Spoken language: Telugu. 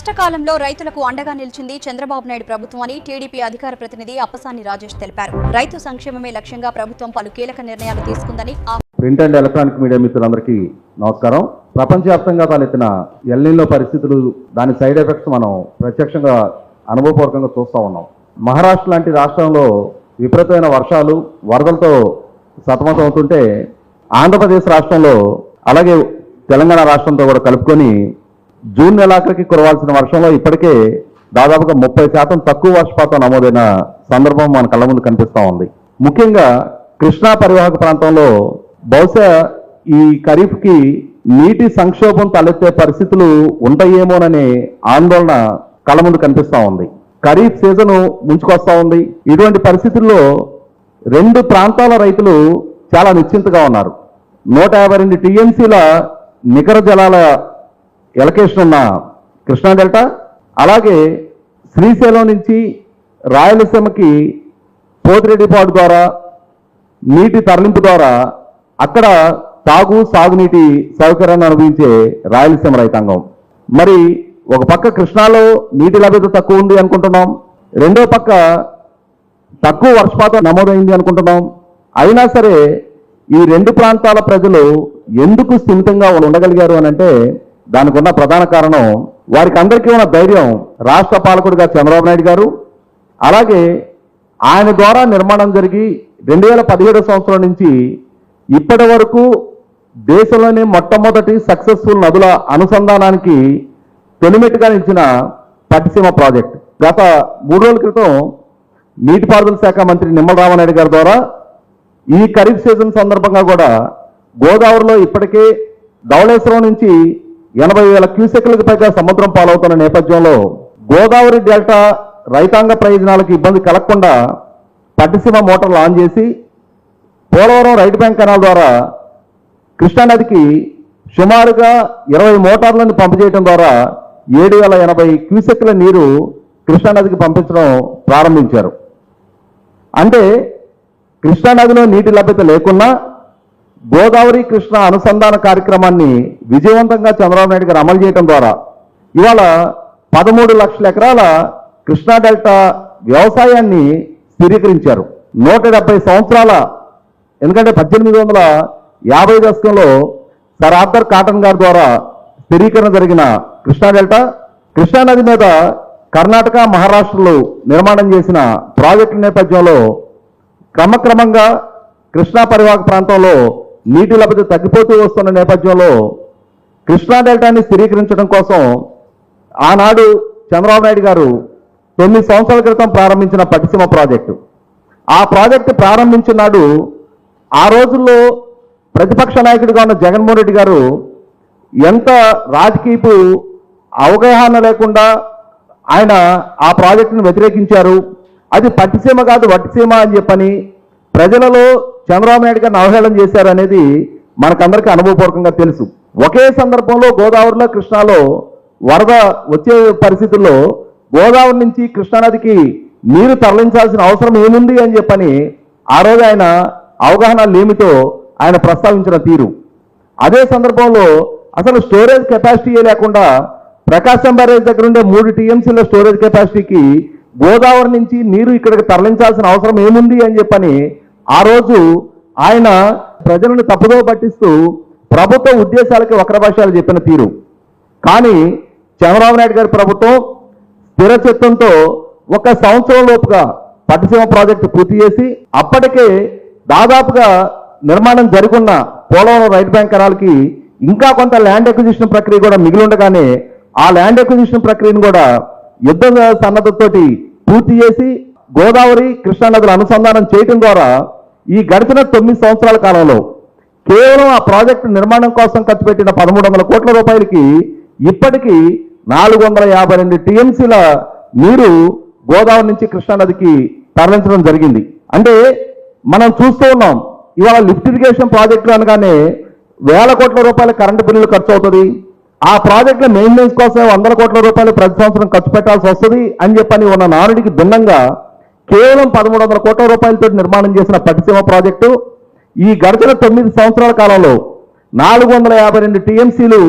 కష్టకాలంలో రైతులకు అండగా నిలిచింది చంద్రబాబు నాయుడు ప్రభుత్వం అని టీడీపీ అధికార ప్రతినిధి అప్పసాని రాజేష్ తెలిపారు. రైతు సంక్షేమమే లక్ష్యంగా ప్రభుత్వం పలు కీలక నిర్ణయాలు తీసుకుందని. ప్రింట్ అండ్ ఎలక్ట్రానిక్ మీడియా మిత్రులందరికీ నమస్కారం. ప్రపంచవ్యాప్తంగా తలెత్తిన ఎల్నినో పరిస్థితులు, దాని సైడ్ ఎఫెక్ట్స్ మనం ప్రత్యక్షంగా అనుభవపూర్వకంగా చూస్తూ ఉన్నాం. మహారాష్ట్ర లాంటి రాష్ట్రంలో విపరీతమైన వర్షాలు, వరదలతో సతమతమవుతుంటే ఆంధ్రప్రదేశ్ రాష్ట్రంలో అలాగే తెలంగాణ రాష్ట్రంతో కూడా కలుపుకొని జూన్ నెలాఖరికి కురవాల్సిన వర్షంలో ఇప్పటికే దాదాపుగా 30% తక్కువ వర్షపాతం నమోదైన సందర్భం మన కళ్ళ ముందు కనిపిస్తూ ఉంది. ముఖ్యంగా కృష్ణా పరివాహక ప్రాంతంలో బహుశా ఈ ఖరీఫ్కి నీటి సంక్షోభం తలెత్తే పరిస్థితులు ఉంటాయేమోననే ఆందోళన కళ్ళ ముందు కనిపిస్తూ ఉంది. ఖరీఫ్ సీజను ముంచుకొస్తా ఉంది. ఇటువంటి పరిస్థితుల్లో రెండు ప్రాంతాల రైతులు చాలా నిశ్చింతగా ఉన్నారు. 152 టీఎంసీల నికర జలాల ఎలకేషన్ ఉన్న కృష్ణా డెల్టా, అలాగే శ్రీశైలం నుంచి రాయలసీమకి పోతిరెడ్డిపాడు ద్వారా నీటి తరలింపు ద్వారా అక్కడ సాగునీటి సౌకర్యాన్ని అనుభవించే రాయలసీమ రైతాంగం. మరి ఒక పక్క కృష్ణాలో నీటి లభ్యత తక్కువ ఉంది అనుకుంటున్నాం, రెండో పక్క తక్కువ వర్షపాతం నమోదైంది అనుకుంటున్నాం. అయినా సరే ఈ రెండు ప్రాంతాల ప్రజలు ఎందుకు స్థిమితంగా ఉండగలిగారు అని అంటే దానికి ఉన్న ప్రధాన కారణం వారికి అందరికీ ఉన్న ధైర్యం రాష్ట్ర పాలకుడిగా చంద్రబాబు నాయుడు గారు, అలాగే ఆయన ద్వారా నిర్మాణం జరిగి 2017 సంవత్సరం నుంచి ఇప్పటి వరకు దేశంలోనే మొట్టమొదటి సక్సెస్ఫుల్ నదుల అనుసంధానానికి తొలిమెట్టుగా నిలిచిన పట్టిసీమ ప్రాజెక్ట్. గత 3 రోజుల క్రితం నీటిపారుదల శాఖ మంత్రి నిమ్మల రామానాయుడు గారి ద్వారా ఈ ఖరీఫ్ సీజన్ సందర్భంగా కూడా గోదావరిలో ఇప్పటికే ధవళేశ్వరం నుంచి 80,000 క్యూసెక్లకు పైగా సముద్రం పాలవుతున్న నేపథ్యంలో గోదావరి డెల్టా రైతాంగ ప్రయోజనాలకు ఇబ్బంది కలగకుండా పట్టిసీమ మోటార్లు ఆన్ చేసి పోలవరం రైట్ బ్యాంక్ కెనాల్ ద్వారా కృష్ణానదికి సుమారుగా 20 మోటార్లను పంపు చేయడం ద్వారా 7,080 క్యూసెక్ల నీరు కృష్ణానదికి పంపించడం ప్రారంభించారు. అంటే కృష్ణానదిలో నీటి లభ్యత లేకున్నా గోదావరి కృష్ణ అనుసంధాన కార్యక్రమాన్ని విజయవంతంగా చంద్రబాబు నాయుడు గారు అమలు చేయడం ద్వారా ఇవాళ 13 లక్షల ఎకరాల కృష్ణా డెల్టా వ్యవసాయాన్ని స్థిరీకరించారు. 170 సంవత్సరాల, ఎందుకంటే 1850 దశకంలో సర్ ఆర్థర్ కాటన్ గారి ద్వారా స్థిరీకరణ జరిగిన కృష్ణా డెల్టా కృష్ణానది మీద కర్ణాటక, మహారాష్ట్రలో నిర్మాణం చేసిన ప్రాజెక్టుల నేపథ్యంలో క్రమక్రమంగా కృష్ణా పరివాహక ప్రాంతంలో నీటి లభ్యత తగ్గిపోతూ వస్తున్న నేపథ్యంలో కృష్ణా డెల్టాని స్థిరీకరించడం కోసం ఆనాడు చంద్రబాబు నాయుడు గారు 9 సంవత్సరాల క్రితం ప్రారంభించిన పట్టిసీమ ప్రాజెక్టు. ఆ ప్రాజెక్టు ప్రారంభించిన నాడు ఆ రోజుల్లో ప్రతిపక్ష నాయకుడిగా ఉన్న జగన్మోహన్ రెడ్డి గారు ఎంత రాజకీయపు అవగాహన లేకుండా ఆయన ఆ ప్రాజెక్టును వ్యతిరేకించారు. అది పట్టిసీమ కాదు వట్టిసీమ అని చెప్పని ప్రజలలో చంద్రబాబు నాయుడు గారిని అవహేళన చేశారు అనేది మనకందరికీ అనుభవపూర్వకంగా తెలుసు. ఒకే సందర్భంలో గోదావరిలో, కృష్ణాలో వరద వచ్చే పరిస్థితుల్లో గోదావరి నుంచి కృష్ణానదికి నీరు తరలించాల్సిన అవసరం ఏముంది అని చెప్పని ఆ రోజు ఆయన అవగాహన లేమితో ఆయన ప్రస్తావించిన తీరు. అదే సందర్భంలో అసలు స్టోరేజ్ కెపాసిటీ లేకుండా ప్రకాశం బ్యారేజ్ దగ్గర ఉండే 3 టీఎంసీల స్టోరేజ్ కెపాసిటీకి గోదావరి నుంచి నీరు ఇక్కడికి తరలించాల్సిన అవసరం ఏముంది అని చెప్పని ఆ రోజు ఆయన ప్రజలను తప్పుదో పట్టిస్తూ ప్రభుత్వ ఉద్దేశాలకి వక్రభాష్యాలు చెప్పిన తీరు. కానీ చంద్రబాబు నాయుడు గారి ప్రభుత్వం స్థిరచిత్తంతో 1 సంవత్సరం లోపుగా పట్టిసీమ ప్రాజెక్టు పూర్తి చేసి అప్పటికే దాదాపుగా నిర్మాణం జరుగున్న పోలవరం రైట్ బ్యాంక్ కెనాల్కి ఇంకా కొంత ల్యాండ్ ఎక్విజిషన్ ప్రక్రియ కూడా మిగిలి ఉండగానే ఆ ల్యాండ్ ఎక్విజిషన్ ప్రక్రియను కూడా యుద్ధ సన్నద్ధతోటి పూర్తి చేసి గోదావరి కృష్ణానదుల అనుసంధానం చేయడం ద్వారా ఈ గడిచిన 9 సంవత్సరాల కాలంలో కేవలం ఆ ప్రాజెక్టు నిర్మాణం కోసం ఖర్చు పెట్టిన 1,300 కోట్ల రూపాయలకి ఇప్పటికీ 452 టీఎంసీల నీరు గోదావరి నుంచి కృష్ణానదికి తరలించడం జరిగింది. అంటే మనం చూస్తూ ఉన్నాం ఇవాళ లిఫ్ట్ ఇరిగేషన్ ప్రాజెక్టులు అనగానే వేల కోట్ల రూపాయల కరెంటు బిల్లులు ఖర్చు అవుతుంది. ఆ ప్రాజెక్టుల మెయింటెనెన్స్ కోసం 100 కోట్ల రూపాయలు ప్రతి సంవత్సరం ఖర్చు పెట్టాల్సి వస్తుంది అని చెప్పని ఉన్న నానుడికి భిన్నంగా కేవలం 1,300 కోట్ల రూపాయలతో నిర్మాణం చేసిన పట్టిసీమ ప్రాజెక్టు ఈ గడిచిన 9 సంవత్సరాల కాలంలో 452 టీఎంసీలు